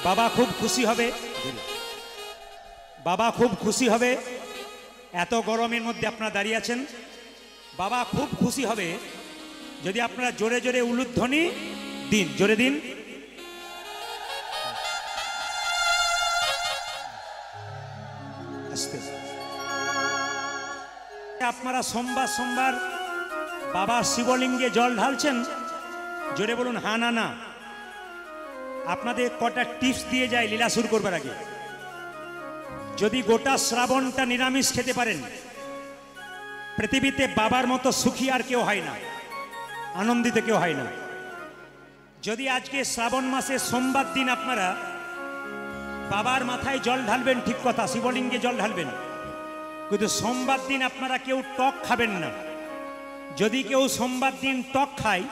বাবা খুব খুশি হবে, বাবা খুব খুশি হবে। এত গরমের মধ্যে আপনারা দাঁড়িয়ে আছেন, বাবা খুব খুশি হবে যদি আপনারা জোরে জোরে উলুধ্বনি দিন, জোরে দিন। আপনারা সোমবার সোমবার বাবার শিবলিঙ্গে জল ঢালছেন, জোরে বলুন হা না না। আপনাদের কটা টিপস দিয়ে যায় লীলা শুরু করবার আগে। যদি গোটা শ্রাবণটা নিরামিষ খেতে পারেন, পৃথিবীতে বাবার মতো সুখী আর কেউ হয় না, আনন্দিত কেউ হয় না। যদি আজকে শ্রাবণ মাসে সোমবার দিন আপনারা বাবার মাথায় জল ঢালবেন, ঠিক কথা, শিবলিঙ্গে জল ঢালবেন, কিন্তু সোমবার দিন আপনারা কেউ টক খাবেন না। যদি কেউ সোমবার দিন টক খায়,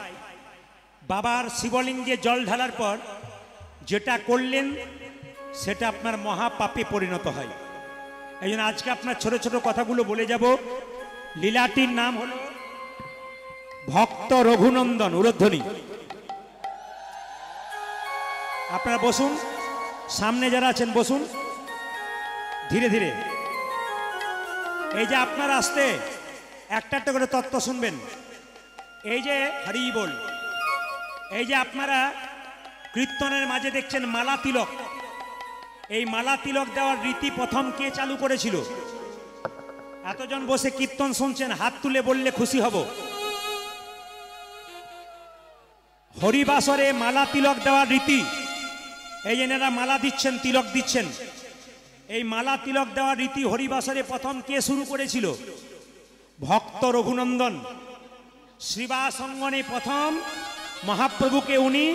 বাবার শিবলিঙ্গে জল ঢালার পর যেটা করলেন সেটা আপনার মহাপাপে পরিণত হয়। এই জন্য আজকে আপনার ছোট ছোট কথাগুলো বলে যাব। লীলাটির নাম হলো ভক্ত রঘুনন্দন উলুধ্বনি। আপনারা বসুন, সামনে যারা আছেন বসুন ধীরে ধীরে। এই যে আপনারা আসতে একটা একটা করে তত্ত্ব শুনবেন। এই যে হরি বল, এই যে আপনারা কীর্তনের মাঝে দেখছেন মালা তিলক, এই মালা তিলক দেওয়ার রীতি প্রথম কে চালু করেছিল? এতজন বসে কীর্তন শুনছেন, হাত তুলে বললে খুশি হব। হরিবাসরে মালা তিলক দেওয়ার রীতি, এই যে এনারা মালা দিচ্ছেন, তিলক দিচ্ছেন, এই মালা তিলক দেওয়ার রীতি হরিবাসরে প্রথম কে শুরু করেছিল? ভক্ত রঘুনন্দন। শ্রীবাসঙ্গনে প্রথম মহাপ্রভুকে উনি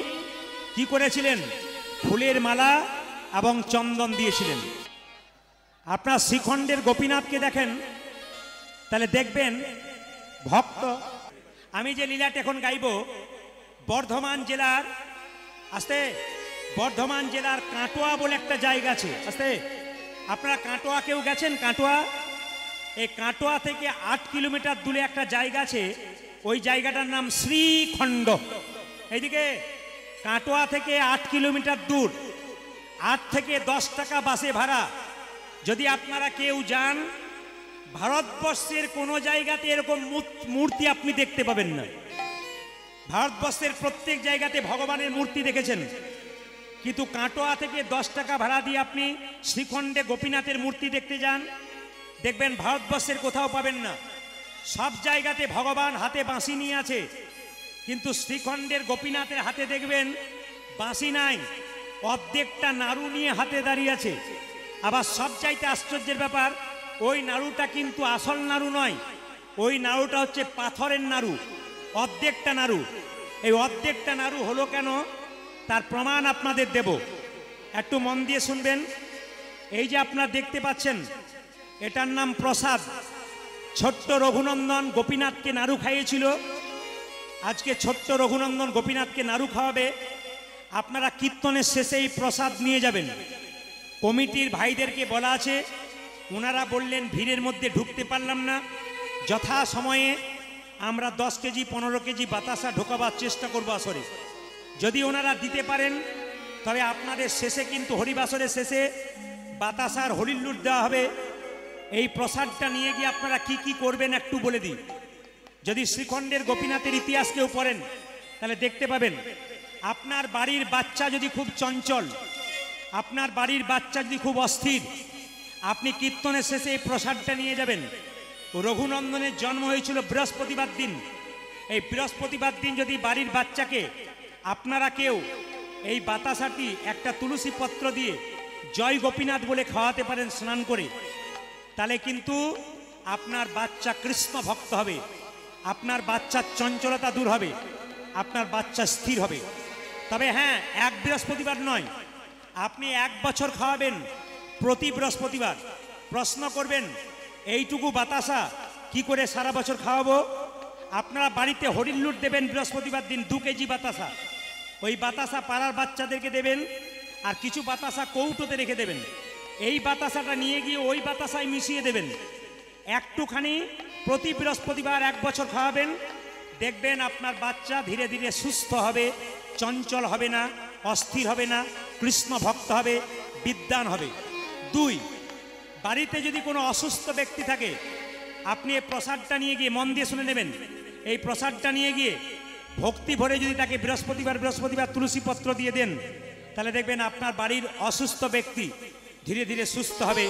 কি করেছিলেন? ফুলের মালা এবং চন্দন দিয়েছিলেন। আপনার শ্রীখণ্ডের গোপীনাথকে দেখেন, তাহলে দেখবেন ভক্ত। আমি যে লীলাটা এখন গাইব বর্ধমান জেলার, আস্তে, বর্ধমান জেলার কাটোয়া বলে একটা জায়গা আছে, আস্তে। আপনারা কাটোয়া কেউ গেছেন? কাটোয়া, এই কাটোয়া থেকে 8 কিলোমিটার দূরে একটা জায়গা আছে, ওই জায়গাটার নাম শ্রীখণ্ড। এইদিকে কাটোয়া থেকে 8 কিলোমিটার দূর, 8 থেকে 10 টাকা বাসে ভাড়া। যদি আপনারা কেউ যান, ভারতবর্ষের কোনো জায়গাতে এরকম মূর্তি আপনি দেখতে পাবেন না। ভারতবর্ষের প্রত্যেক জায়গাতে ভগবানের মূর্তি দেখেছেন, কিন্তু কাটোয়া থেকে 10 টাকা ভাড়া দিয়ে আপনি শ্রীখণ্ডে গোপীনাথের মূর্তি দেখতে যান, দেখবেন ভারতবর্ষের কোথাও পাবেন না। সব জায়গাতে ভগবান হাতে বাঁশি নিয়ে আছে, কিন্তু শ্রীখণ্ডের গোপীনাথের হাতে দেখবেন বাঁশি নাই, অর্ধেকটা নাড়ু নিয়ে হাতে দাঁড়িয়ে আছে। আবার সব চাইতে আশ্চর্যের ব্যাপার, ওই নাড়ুটা কিন্তু আসল নাড়ু নয়, ওই নাড়ুটা হচ্ছে পাথরের নাড়ু, অর্ধেকটা নাড়ু। এই অর্ধেকটা নাড়ু হলো কেন, তার প্রমাণ আপনাদের দেব, একটু মন দিয়ে শুনবেন। এই যে আপনারা দেখতে পাচ্ছেন, এটার নাম প্রসাদ। ছোট্ট রঘুনন্দন গোপীনাথকে নাড়ু খাইয়েছিল, আজকে ছোট্ট রঘুনন্দন গোপীনাথকে নাড়ু খাওয়াবে। আপনারা কীর্তনের শেষে এই প্রসাদ নিয়ে যাবেন। কমিটির ভাইদেরকে বলা আছে, ওনারা বললেন ভিড়ের মধ্যে ঢুকতে পারলাম না, যথা সময়ে আমরা 10 কেজি 15 কেজি বাতাসা ঢোকাবার চেষ্টা করবো আসরে। যদি ওনারা দিতে পারেন তবে আপনাদের শেষে কিন্তু হরিবাসরের শেষে বাতাসার হরিল্লুট দেওয়া হবে। এই প্রসাদটা নিয়ে গিয়ে আপনারা কি কি করবেন একটু বলে দিই। যদি শ্রীখণ্ডের গোপীনাথের ইতিহাস কেউ পড়েন তাহলে দেখতে পাবেন, আপনার বাড়ির বাচ্চা যদি খুব চঞ্চল, আপনার বাড়ির বাচ্চা যদি খুব অস্থির, আপনি কীর্তনের শেষে এই প্রসাদটা নিয়ে যাবেন। রঘুনন্দনের জন্ম হয়েছিল বৃহস্পতিবার দিন। এই বৃহস্পতিবার দিন যদি বাড়ির বাচ্চাকে আপনারা কেউ এই বাতাসাটি একটা তুলসী পত্র দিয়ে জয় গোপীনাথ বলে খাওয়াতে পারেন স্নান করে, তাহলে কিন্তু আপনার বাচ্চা কৃষ্ণ ভক্ত হবে, আপনার বাচ্চার চঞ্চলতা দূর হবে, আপনার বাচ্চা স্থির হবে। তবে হ্যাঁ, এক বৃহস্পতিবার নয়, আপনি 1 বছর খাওয়াবেন প্রতি বৃহস্পতিবার। প্রশ্ন করবেন এইটুকু বাতাসা কি করে সারা বছর খাওয়াবো? আপনারা বাড়িতে হরিল্লুট দেবেন বৃহস্পতিবার দিন 2 কেজি বাতাসা, ওই বাতাসা পাড়ার বাচ্চাদেরকে দেবেন, আর কিছু বাতাসা কৌটোতে রেখে দেবেন। এই বাতাসাটা নিয়ে গিয়ে ওই বাতাসায় মিশিয়ে দেবেন, একটুখানি প্রতি বৃহস্পতিবার 1 বছর খাওয়াবেন। দেখবেন আপনার বাচ্চা ধীরে ধীরে সুস্থ হবে, চঞ্চল হবে না, অস্থির হবে না, কৃষ্ণ ভক্ত হবে, বিদ্বান হবে। 2, বাড়িতে যদি কোনো অসুস্থ ব্যক্তি থাকে, আপনি এই প্রসাদটা নিয়ে গিয়ে, মন দিয়ে শুনে নেবেন, এই প্রসাদটা নিয়ে গিয়ে ভক্তি ভরে যদি তাকে বৃহস্পতিবার তুলসী পত্র দিয়ে দেন, তাহলে দেখবেন আপনার বাড়ির অসুস্থ ব্যক্তি ধীরে ধীরে সুস্থ হবে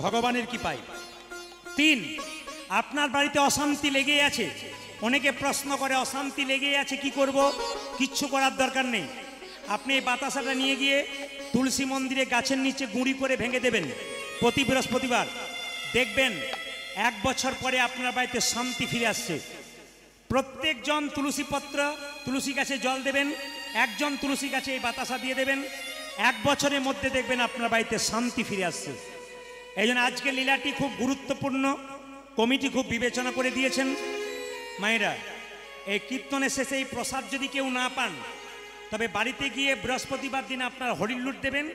ভগবানের কৃপায়। 3, আপনার বাড়িতে অশান্তি লেগে আছে, অনেকে প্রশ্ন করে অশান্তি লেগে আছে কি করব? কিচ্ছু করার দরকার নেই। আপনি এই বাতাসাটা নিয়ে গিয়ে তুলসী মন্দিরে গাছের নিচে গুঁড়ি করে ভেঙে দেবেন প্রতি বৃহস্পতিবার, দেখবেন 1 বছর পরে আপনার বাড়িতে শান্তি ফিরে আসছে। প্রত্যেকজন তুলসী গাছে জল দেবেন, একজন তুলসী গাছে এই বাতাসা দিয়ে দেবেন, 1 বছরের মধ্যে দেখবেন আপনার বাড়িতে শান্তি ফিরে আসছে। এই জন্য আজকে লীলাটি খুব গুরুত্বপূর্ণ, কমিটি খুব বিবেচনা করে দিয়েছেন। মায়েরা, এই কীর্তনের শেষে এই প্রসাদ যদি কেউ না পান, তবে বাড়িতে গিয়ে বৃহস্পতিবার দিন আপনারা হরিলুট দেবেন।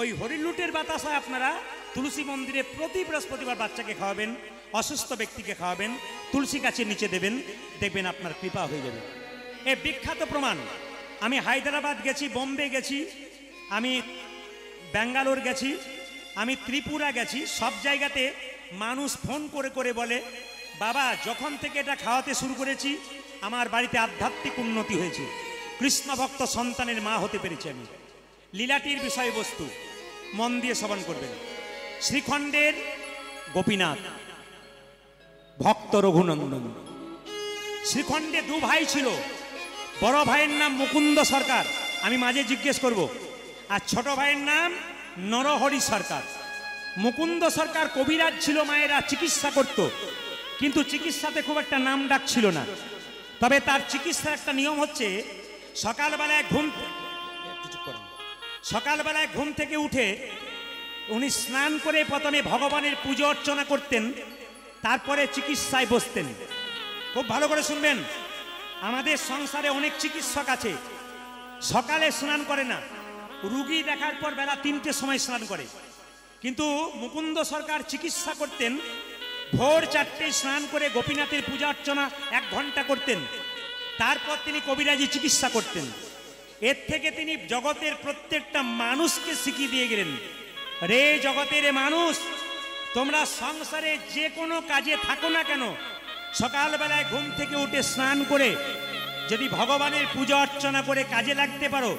ওই হরিলুটের বাতাসায় আপনারা তুলসী মন্দিরে প্রতি বৃহস্পতিবার বাচ্চাকে খাওয়াবেন, অসুস্থ ব্যক্তিকে খাওয়াবেন, তুলসী গাছের নিচে দেবেন, দেখবেন আপনার কৃপা হয়ে যাবে। এ বিখ্যাত প্রমাণ। আমি হায়দ্রাবাদ গেছি, বোম্বে গেছি, আমি ব্যাঙ্গালোর গেছি, আমি ত্রিপুরা গেছি, সব জায়গাতে মানুষ ফোন করে করে বলে, বাবা যখন থেকে এটা খাওয়াতে শুরু করেছি আমার বাড়িতে আধ্যাত্মিক উন্নতি হয়েছে, কৃষ্ণ ভক্ত সন্তানের মা হতে পেরেছি আমি। লীলাটির বিষয়বস্তু মন দিয়ে শ্রবণ করবেন। শ্রীখণ্ডের গোপীনাথ, ভক্ত রঘুনন্দন। শ্রীখণ্ডে 2 ভাই ছিল, বড় ভাইয়ের নাম মুকুন্দ সরকার, আমি মাঝে জিজ্ঞেস করব, আর ছোট ভাইয়ের নাম নরহরি সরকার। মুকুন্দ সরকার কবিরাজ ছিল, মায়েরা চিকিৎসা করত, কিন্তু চিকিৎসাতে খুব একটা নাম ডাক ছিল না। তবে তার চিকিৎসার একটা নিয়ম হচ্ছে, সকালবেলায় ঘুম থেকে উঠে উনি স্নান করে প্রথমে ভগবানের পুজো অর্চনা করতেন, তারপরে চিকিৎসায় বসতেন। খুব ভালো করে শুনবেন, আমাদের সংসারে অনেক চিকিৎসক আছে, সকালে স্নান করে না, রুগী দেখার পর বেলা 3টের সময় স্নান করে। কিন্তু মুকুন্দ সরকার চিকিৎসা করতেন, ভোর 4টায় স্নান করে গোপীনাথের পূজা অর্চনা 1 ঘন্টা করতেন, তারপর তিনি কবিরাজি চিকিৎসা করতেন। এর থেকে তিনি জগতের প্রত্যেকটা মানুষকে শিখিয়ে দিয়ে গেলেন, রে জগতের মানুষ, তোমরা সংসারে যে কোনো কাজে থাকো না কেন, সকালবেলায় ঘুম থেকে উঠে স্নান করে যদি ভগবানের পূজা অর্চনা করে কাজে লাগতে পারো,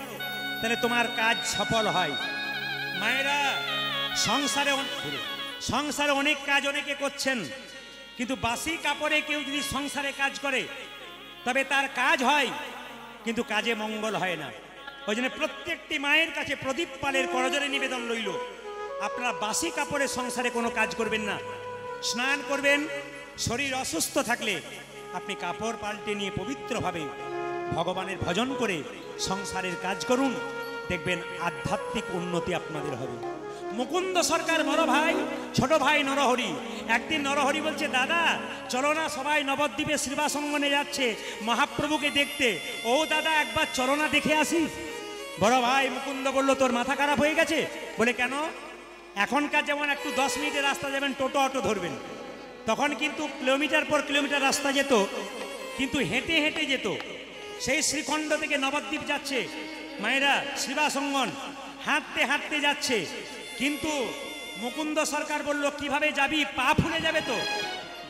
তাহলে তোমার কাজ সফল হয়। মায়েরা, সংসারে অনেক কাজ অনেকে করছেন, কিন্তু বাসি কাপড়ে কেউ যদি সংসারে কাজ করে তবে তার কাজ হয়, কিন্তু কাজে মঙ্গল হয় না। ওই জন্য প্রত্যেকটি মায়ের কাছে প্রদীপ পালের করজোড়ে নিবেদন রইল, আপনারা বাসি কাপড়ে সংসারে কোনো কাজ করবেন না, স্নান করবেন। শরীর অসুস্থ থাকলে আপনি কাপড় পাল্টে নিয়ে পবিত্রভাবে ভগবানের ভজন করে সংসারের কাজ করুন, দেখবেন আধ্যাত্মিক উন্নতি আপনাদের হবে। মুকুন্দ সরকার বড় ভাই, ছোট ভাই নরহরি। একদিন নরহরি বলছে, দাদা চলো না সবাই নবদ্বীপে শ্রীবাসঙ্গনে যাচ্ছে মহাপ্রভুকে দেখতে। ও দাদা একবার চলো না দেখে আসি। বড় ভাই মুকুন্দ বলল, তোর মাথা খারাপ হয়ে গেছে? বলে কেন? এখনকার যেমন একটু 10 মিনিটের রাস্তা যাবেন, টোটো অটো ধরবেন, তখন কিন্তু কিলোমিটার পর কিলোমিটার রাস্তা যেত, কিন্তু হেঁটে হেঁটে যেত। সেই শ্রীখণ্ড থেকে নবদ্বীপ যাচ্ছে মায়েরা, শ্রীবাসঙ্গন হাঁটতে হাঁটতে যাচ্ছে, কিন্তু মুকুন্দ সরকার বলল, কিভাবে যাবি, পা ফুলে যাবে তো।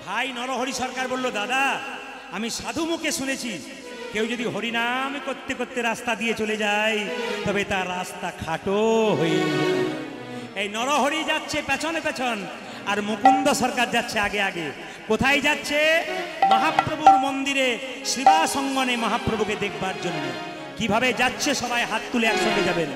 ভাই নরহরি সরকার বলল, দাদা আমি সাধু মুখে শুনেছি, কেউ যদি হরিনাম করতে করতে রাস্তা দিয়ে চলে যায় তবে তার রাস্তা খাটো হয়ে যায়। এই নরহরি যাচ্ছে পেছনে পেছন, আর মুকুন্দ সরকার যাচ্ছে আগে আগে। কোথায় যাচ্ছে? মহাপ্রভুর মন্দিরে শ্রীবাসঙ্গনে মহাপ্রভুকে দেখবার জন্য। কিভাবে যাচ্ছে সবাই হাত তুলে একসঙ্গে যাবেন।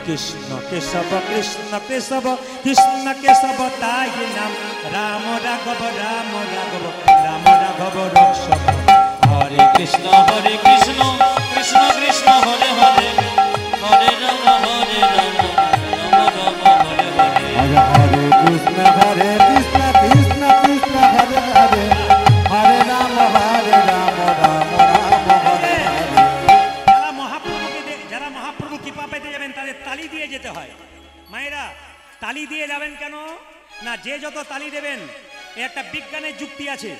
কৃষ্ণ কেশব কৃষ্ণ কেশব কৃষ্ণ কেশব তাই নাম, রাম রাঘব রাম রাঘব রাম রাঘব রক্ষব। হরে কৃষ্ণ কৃষ্ণ কৃষ্ণ হরে হরে, হরে রাম রাম রাম হরে হরে। হরে হরে কৃষ্ণ কৃষ্ণ কৃষ্ণ হরে হরে, হরে রাম রাম রাম হরে হরে। যারা মহাপ্রভু কৃপা পেতে যাবেন তাদের তালি দিয়ে যেতে হয়। মায়েরা, তালি দিয়ে যাবেন কেন না, যে যত তালি দেবেন, একটা বিজ্ঞানের যুক্তি আছে।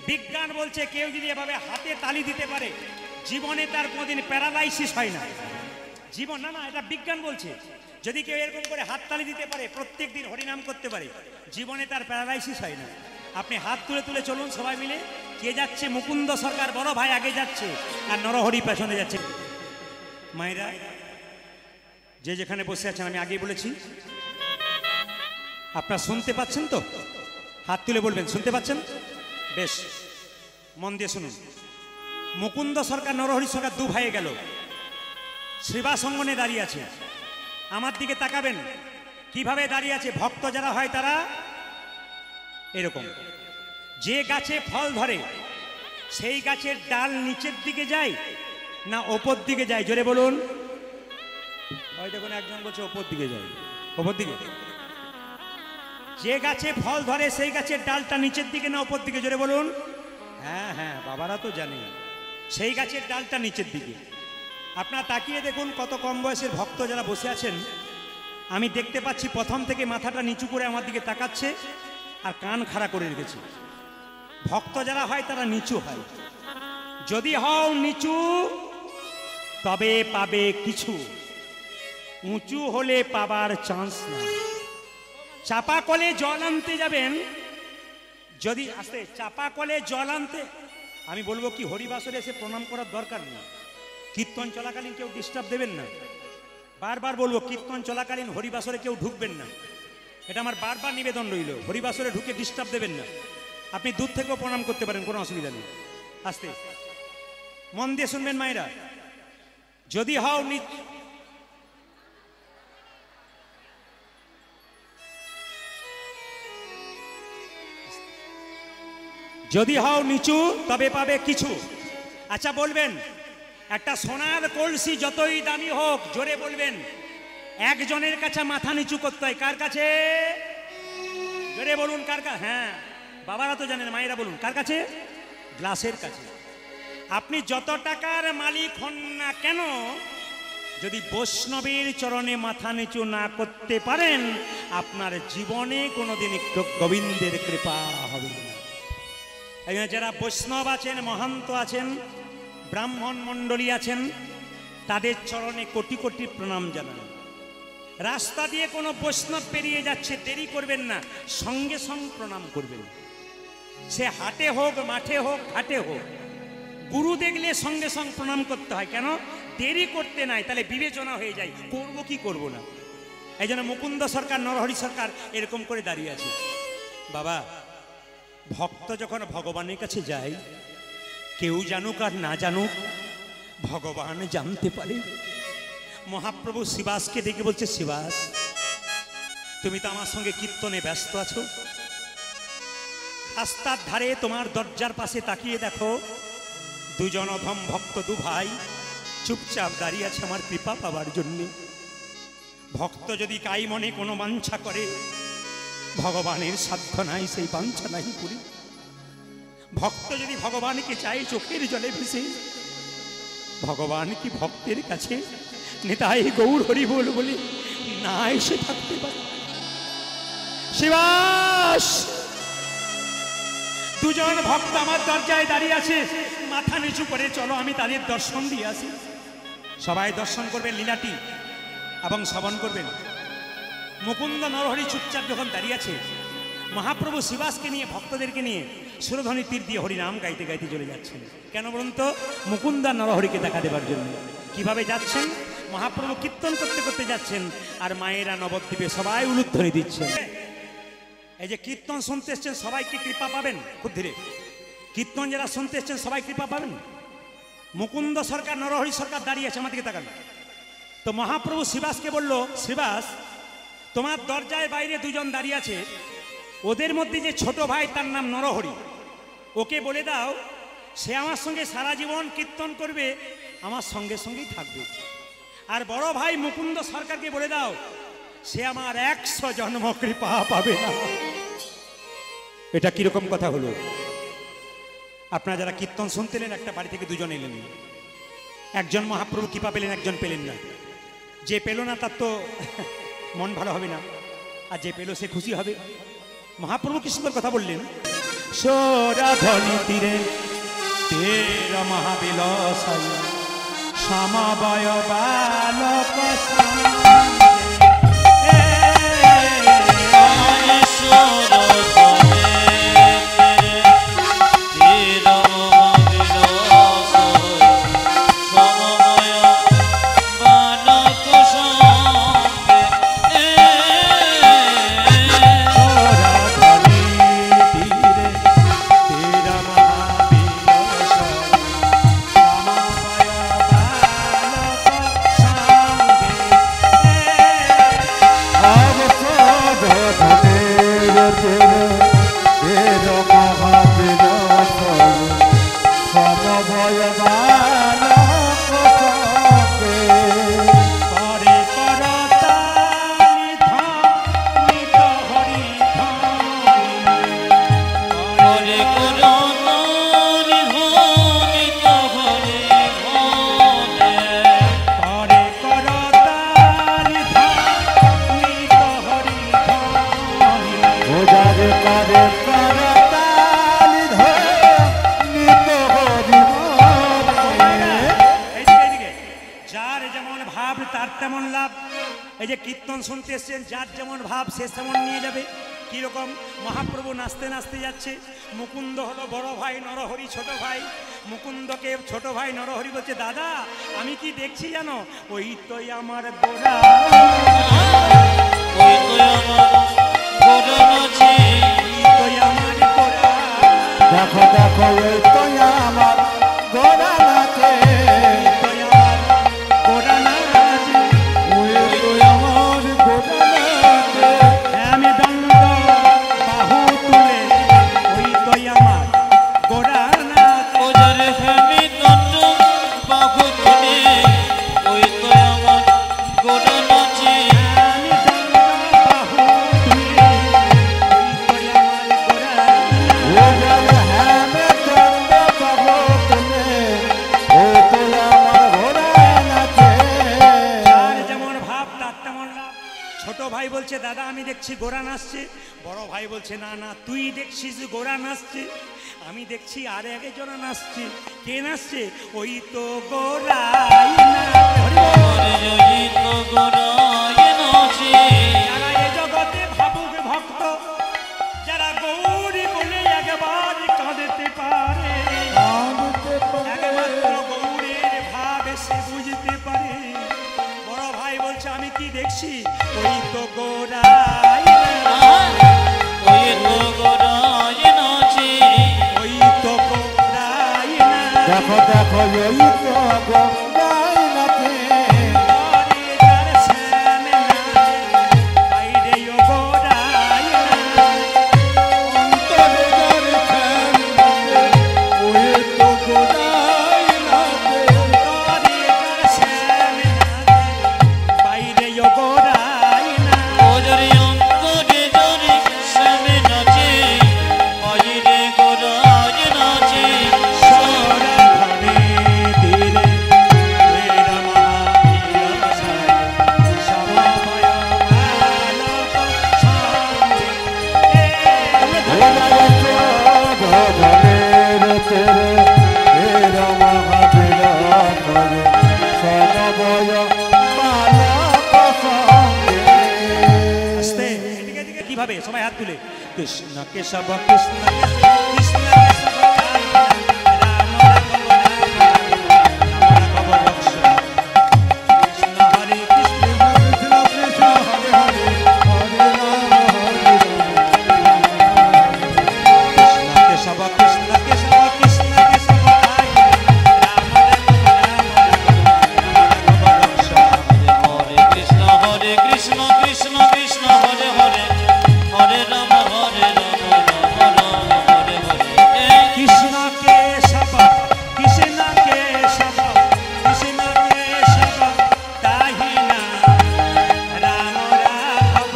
বিজ্ঞান বলছে কেউ যদি এভাবে হাতে তালি দিতে পারে জীবনে তার কোনোদিন প্যারালাইসিস হয় না। জীবন না, না, এটা বিজ্ঞান বলছে। যদি কেউ এরকম করে হাততালি দিতে পারে, প্রত্যেক দিন হরিনাম করতে পারে, জীবনে তার প্যারালাইসিস হয় না। আপনি হাত তুলে তুলে চলুন সবাই মিলে। কে যাচ্ছে? মুকুন্দ সরকার বড় ভাই আগে যাচ্ছে আর নরহরি পেছনে যাচ্ছে। মায়েরা যে যেখানে বসে আছেন, আমি আগেই বলেছি, আপনারা শুনতে পাচ্ছেন তো? হাত তুলে বলবেন শুনতে পাচ্ছেন? বেশ, মন দিয়ে শুনুন। মুকুন্দ সরকার নরহরি সরকার দু ভাইয়ে গেল, শ্রীবাস অঙ্গনে দাঁড়িয়ে আছে। আমার দিকে তাকাবেন, কিভাবে দাঁড়িয়ে আছে। ভক্ত যারা হয় তারা এরকম, যে গাছে ফল ধরে সেই গাছের ডাল নিচের দিকে যায় না ওপর দিকে যায়? জোরে বলুন। ওই দেখুন একজন বলছে ওপর দিকে যায়। ওপর দিকে। যে গাছে ফল ধরে সেই গাছের ডালটা নিচের দিকে না ওপর দিকে? জোরে বলুন। হ্যাঁ হ্যাঁ, বাবারা তো জানে, সেই গাছের ডালটা নিচের দিকে। আপনারা তাকিয়ে দেখুন কত কম বয়সের ভক্ত যারা বসে আছেন। আমি দেখতে পাচ্ছি প্রথম থেকে মাথাটা নিচু করে আমার দিকে তাকাচ্ছে আর কান খাড়া করে রেখেছে। ভক্ত যারা হয় তারা নিচু হয়। যদি হও নিচু তবে পাবে কিছু, উঁচু হলে পাবার চান্স না। চাপা কলে জল আনতে যাবেন, যদি আসতে চাপা কলে জল আনতে, আমি বলবো কি হরিবাসরে এসে প্রণাম করার দরকার নেই। কীর্তন চলাকালীন কেউ ডিস্টার্ব দেবেন না। বারবার বলবো, কীর্তন চলাকালীন হরিবাসরে কেউ ঢুকবেন না। এটা আমার বারবার নিবেদন রইল। হরিবাসরে ঢুকে ডিস্টার্ব দেবেন না। আপনি দূর থেকেও প্রণাম করতে পারেন, কোনো অসুবিধা নেই। আস্তে মন দিয়ে শুনবেন মায়েরা। যদি হও যদি হও নিচু তবে পাবে কিছু। আচ্ছা বলবেন, একটা সোনার কলসি যতই দামি হোক, জোরে বলবেন, একজনের কাছে মাথা নিচু করতে হয়। কার কাছে? জোরে বলুন কার কাছে? হ্যাঁ, বাবারা তো জানেন, মায়েরা বলুন কার কাছে? গ্লাসের কাছে। আপনি যত টাকার মালিক হন না কেন, যদি বৈষ্ণবের চরণে মাথা নিচু না করতে পারেন, আপনার জীবনে কোনোদিন গোবিন্দের কৃপা হবে না। যারা বৈষ্ণব আছেন, মহান্ত আছেন, ব্রাহ্মণ মণ্ডলী আছেন, তাদের চরণে কোটি কোটি প্রণাম জানান। রাস্তা দিয়ে কোনো বৈষ্ণব পেরিয়ে যাচ্ছে, দেরি করবেন না, সঙ্গে সঙ্গে প্রণাম করবেন। সে হাটে হোক, মাঠে হোক, ঘাটে হোক, গুরু দেখলে সঙ্গে সঙ্গে প্রণাম করতে হয়। কেন? দেরি করতে নাই, তাহলে বিবেচনা হয়ে যায়, করব কি করব না। এই জন্য মুকুন্দ সরকার নরহরি সরকার এরকম করে দাঁড়িয়ে আছে। বাবা, ভক্ত যখন ভগবানের কাছে যায়, কেউ জানুক আর না জানুক, ভগবান জানতে পারে। মহাপ্রভু শিবাসকে ডেকে বলছে, শিবাস, তুমি তো আমার সঙ্গে কীর্তনে ব্যস্ত আছো, রাস্তার ধারে তোমার দরজার পাশে তাকিয়ে দেখো, দুজন অধম ভক্ত, দু ভাই চুপচাপ দাঁড়িয়ে আছে আমার কৃপা পাবার জন্য। ভক্ত যদি কাই মনে কোনো বাঞ্ছা করে, ভগবানের সাধ্য নাই সেই বাঞ্ছা নাই করি। ভক্ত যদি ভগবানকে চাই চোখের জলে ভেসে, ভগবান কি ভক্তের কাছে নেতাই গৌর হরি বল বলে না এসে থাকতে পারে? শিবাস, দুজন ভক্ত আমার দরজায় দাঁড়িয়ে আছে, মাথা নিচু করে চলো আমি তাদের দর্শন দিয়ে আসি। সবাই দর্শন করবেন লীলাটি এবং শ্রবণ করবেন। মুকুন্দ নরহরি চুপচাপ যখন দাঁড়িয়ে আছে, মহাপ্রভু শিবাসকে নিয়ে, ভক্তদেরকে নিয়ে সুরধ্বনি তীর দিয়ে হরিনাম গাইতে গাইতে চলে যাচ্ছেন। কেন বলুন তো? মুকুন্দ নরহরিকে দেখা দেবার জন্য। কিভাবে যাচ্ছেন? মহাপ্রভু কীর্তন করতে করতে যাচ্ছেন, আর মায়েরা নবদ্বীপে সবাই উলুধ্বনি দিচ্ছেন। এই যে কীর্তন শুনতে এসছেন, সবাই কি কৃপা পাবেন? খুব ধীরে। কীর্তন যারা শুনতে এসছেন সবাই কৃপা পাবেন। মুকুন্দ সরকার নরহরি সরকার দাঁড়িয়ে আছে, আমার দিকে তাকান। তো মহাপ্রভু শিবাসকে বলল, শিবাস, তোমার দরজায় বাইরে দুজন দাঁড়িয়ে আছে, ওদের মধ্যে যে ছোট ভাই তার নাম নরহরি, ওকে বলে দাও সে আমার সঙ্গে সারা জীবন কীর্তন করবে, আমার সঙ্গে সঙ্গেই থাকবে। আর বড় ভাই মুকুন্দ সরকারকে বলে দাও সে আমার 100 জন্ম কৃপা পাবে না। এটা কিরকম কথা হলো? আপনারা যারা কীর্তন শুনতেলেন, একটা বাড়ি থেকে দুজন এলেন, একজন মহাপ্রভু কৃপা পেলেন, একজন পেলেন না। যে পেল না তার তো মন ভালো হবে না, আর যে পেল সে খুশি হবে। মহাপ্রভু কি সুন্দর কথা বললেন, সোরাধনি তীরে তেরা মহাবিলাসাই সমবয় বালক কীর্তন শুনতে এসছেন, যার যেমন ভাব সে তেমন নিয়ে যাবে। কিরকম মহাপ্রভু নাচতে নাচতে যাচ্ছে। মুকুন্দ হলো বড় ভাই, নরহরি ছোট ভাই। মুকুন্দকে ছোট ভাই নরহরি বলছে, দাদা আমি কি দেখছি জানো, ওই তো আমার গোরা, ওই তো আমার গোরা নাচে, ওই আমার গোরা, দেখো দেখো ওই তো আমার গোরা নাচে, ওই আমার গোরা নাচে, ওই তো আমার গোরা নাচে, আমি দণ্ড বাহু তুলে, ওই তো আমার গোরা নাচে, ওজার হেমি দণ্ড বাহু তুলে, ওই তো আমার গোরা নাচে, আমি দণ্ড বাহু তুলে, ওই তো আমার গোরা নাচে। ওজার হ্যামে দণ্ড বাহু তুলে, ওই তো আমার গোরা নাচে। যার যেমন ভাব তার তেমন লাভ। ছোট ভাই বলছে, দাদা আমি দেখছি গোরা নাচছে। বড় ভাই বলছে, না না তুই দেখছিস গোরা নাচছে, আমি দেখছি আর একজনা নাচছে। কে নাচছে? ওই তো গোরাই নাচে। হরি বল। ওরে ওই তো গোরায় নাচে, যারা এ জগতে ভাবুক ভক্ত, যারা গৌরী বলে একবার কাঁদতে পারে, একমাত্র গৌরের ভাব সে বুঝতে পারে। বড় ভাই বলছে, আমি কি দেখছি, ওই তো গোরাই নাচে, ওই তো গোরায় নাচে, ওই তো গোরাই নাচে। দেখো দেখো ওই তো গোরাই নাচে, ঘরে যার শ্যামে নাচে, বাইরে ও গোরাই নাচে। অন্তরে যার শ্যাম নাচে, ওই তো গোরাই নাচে। ঘরে যার শ্যামে নাচে, বাইরে ও গোরাই নাচে। ওজার অন্তরে জরে শ্যামে নাচে, বাইরে গোরায় নাচে। কিভাবে সবাই হাত তুলে, কৃষ্ণ কেশব কৃষ্ণ কেশব কৃষ্ণ কেশব রাম রাঘব রাম রাঘব রক্ষ। কৃষ্ণ হরে কৃষ্ণ কৃষ্ণ কৃষ্ণ হরে হরে, হরে রাম হরে কৃষ্ণ কেশব কৃষ্ণ কেশব কৃষ্ণ কেশব রাম রাঘব রক্ষ। হরে কৃষ্ণ কৃষ্ণ কৃষ্ণ কৃষ্ণ হরে হরে, হরে রাম রাম রাম হরে হরে। কৃষ্ণ কেশব কৃষ্ণ কেশব কৃষ্ণ কেশব তাহি না রাম রাঘব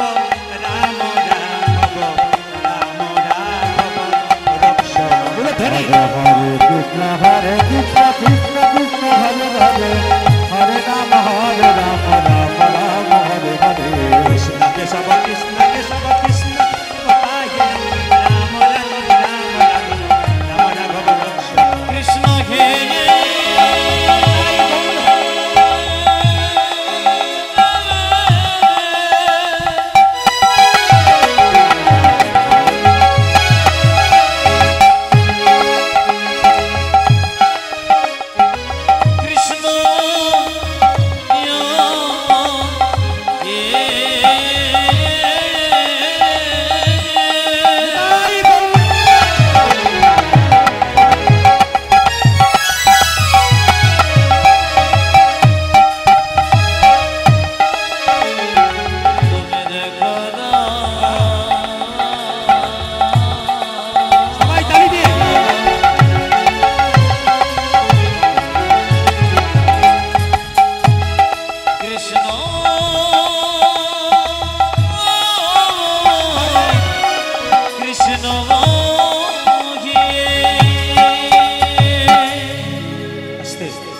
রাম রাঘব রাম রাঘব রক্ষ। বলে ধরি হরে কৃষ্ণ কৃষ্ণ কৃষ্ণ হরে হরে, হরে রাম রাম রাম হরে হরে। কৃষ্ণ কেশব কৃষ্ণ কেশব কৃষ্ণ তাহি না রাম রাঘব রাম রাঘব রক্ষ। কৃষ্ণ হে আস্তে